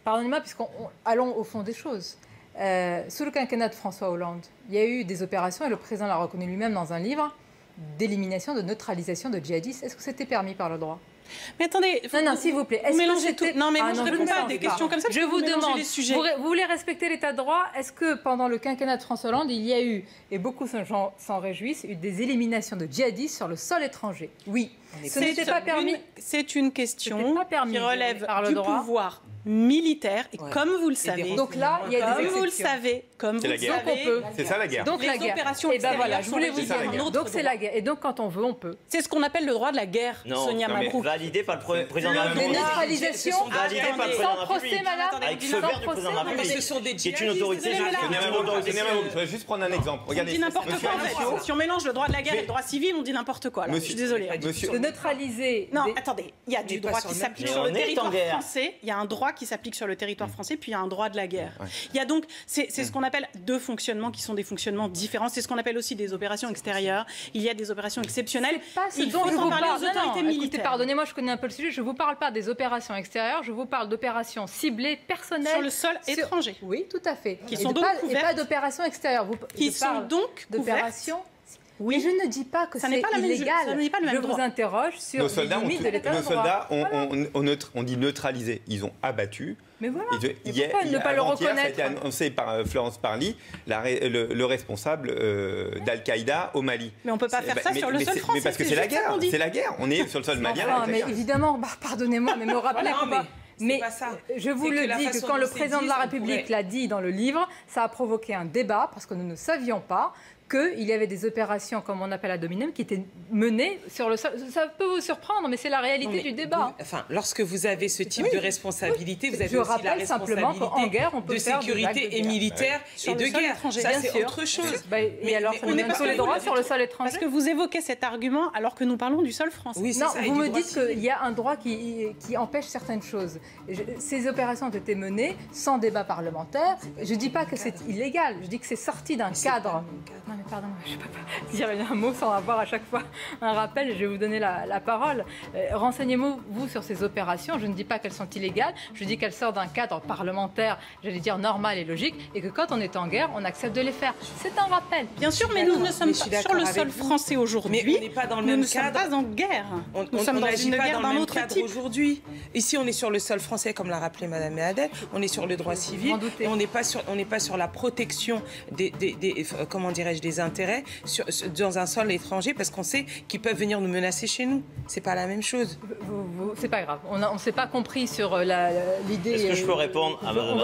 Pardonnez-moi, allons au fond des choses. Sous le quinquennat de François Hollande, il y a eu des opérations, et le président l'a reconnu lui-même dans un livre, d'élimination, de neutralisation de djihadistes. Est-ce que c'était permis par le droit? Mais attendez, non, s'il vous plaît. Vous mélangez tout. Non, mais moi, je ne réponds pas à des questions comme ça. Je vous demande, vous voulez respecter l'état de droit? Est-ce que pendant le quinquennat de François Hollande, il y a eu, et beaucoup de gens s'en réjouissent, des éliminations de djihadistes sur le sol étranger? Oui. Ce n'était pas permis. C'est une question qui relève du pouvoir militaire, et comme vous le savez, donc là, il y a des exceptions. Comme vous le savez, c'est ça la guerre. Donc la guerre. Opérations et ben voilà, je voulais vous dire. Donc c'est la guerre. Et donc quand on veut, on peut. C'est ce qu'on appelle le droit de la guerre, Sonia Mabrouk. Validé par le président de la République. Les neutralisations, sans procès, madame. Avec feu vert du président de la République. Qui est une autorité. Je vais juste prendre un exemple. Regardez, on dit n'importe quoi. Si on mélange le droit de la guerre et le droit civil, on dit n'importe quoi. Je suis désolée. De neutraliser. Non, attendez. Il y a du droit qui s'applique sur le territoire français. Il y a un droit qui s'applique sur le territoire français, puis il y a un droit de la guerre. Il y a donc, c'est ce qu'on appelle deux fonctionnements qui sont des fonctionnements différents. C'est ce qu'on appelle aussi des opérations extérieures. Il y a des opérations exceptionnelles. Il faut en parler aux autorités militaires. Pardonnez-moi, je connais un peu le sujet. Je ne vous parle pas des opérations extérieures. Je vous parle d'opérations ciblées, personnelles. Sur le sol étranger. Oui, tout à fait. Qui sont donc couvertes. Et pas d'opérations extérieures. Qui sont donc d'opérations. Oui, je ne dis pas que c'est illégal. Je vous interroge sur les limites de l'état de droit. Nos soldats, on dit neutraliser. Ils ont abattu. Mais voilà. Pourquoi ne pas le reconnaître? Ça a été annoncé par Florence Parly, le responsable d'Al-Qaïda au Mali. Mais on ne peut pas faire ça sur le sol français. Mais parce que c'est la guerre. C'est la guerre. On est sur le sol malien. Mais évidemment, pardonnez-moi, mais me rappelez pas. Mais je vous le dis que quand le président de la République l'a dit dans le livre, ça a provoqué un débat parce que nous ne savions pas qu'il y avait des opérations, comme on appelle à dominem, qui étaient menées sur le sol. Ça peut vous surprendre, mais c'est la réalité du débat. Lorsque vous avez ce type de responsabilité, vous avez aussi la responsabilité de sécurité et militaire et de guerre. Ça, c'est autre chose. Et alors, on n'est pas sur les droits sur le sol étranger. Parce que vous évoquez cet argument alors que nous parlons du sol français. Non, vous me dites qu'il y a un droit qui empêche certaines choses. Ces opérations ont été menées sans débat parlementaire. Je ne dis pas que c'est illégal, je dis que c'est sorti d'un cadre. Non mais pardon, je ne peux pas dire un mot sans avoir à chaque fois un rappel. Je vais vous donner la parole. Renseignez-vous sur ces opérations. Je ne dis pas qu'elles sont illégales. Je dis qu'elles sortent d'un cadre parlementaire, j'allais dire normal et logique, et que quand on est en guerre, on accepte de les faire. C'est un rappel. Bien sûr, mais nous ne sommes pas sur le sol français aujourd'hui. Mais on n'est pas dans le même cadre. Nous ne sommes pas en guerre. Nous sommes dans une guerre d'un autre type aujourd'hui. Ici, on est sur le sol français, comme l'a rappelé Mme Meadel. On est sur le droit civil. Et on n'est pas sur la protection comment dirais-je, des intérêts dans un sol étranger, parce qu'on sait qu'ils peuvent venir nous menacer chez nous. C'est pas la même chose. C'est pas grave. On ne s'est pas compris sur l'idée. Est-ce que je peux répondre à Mme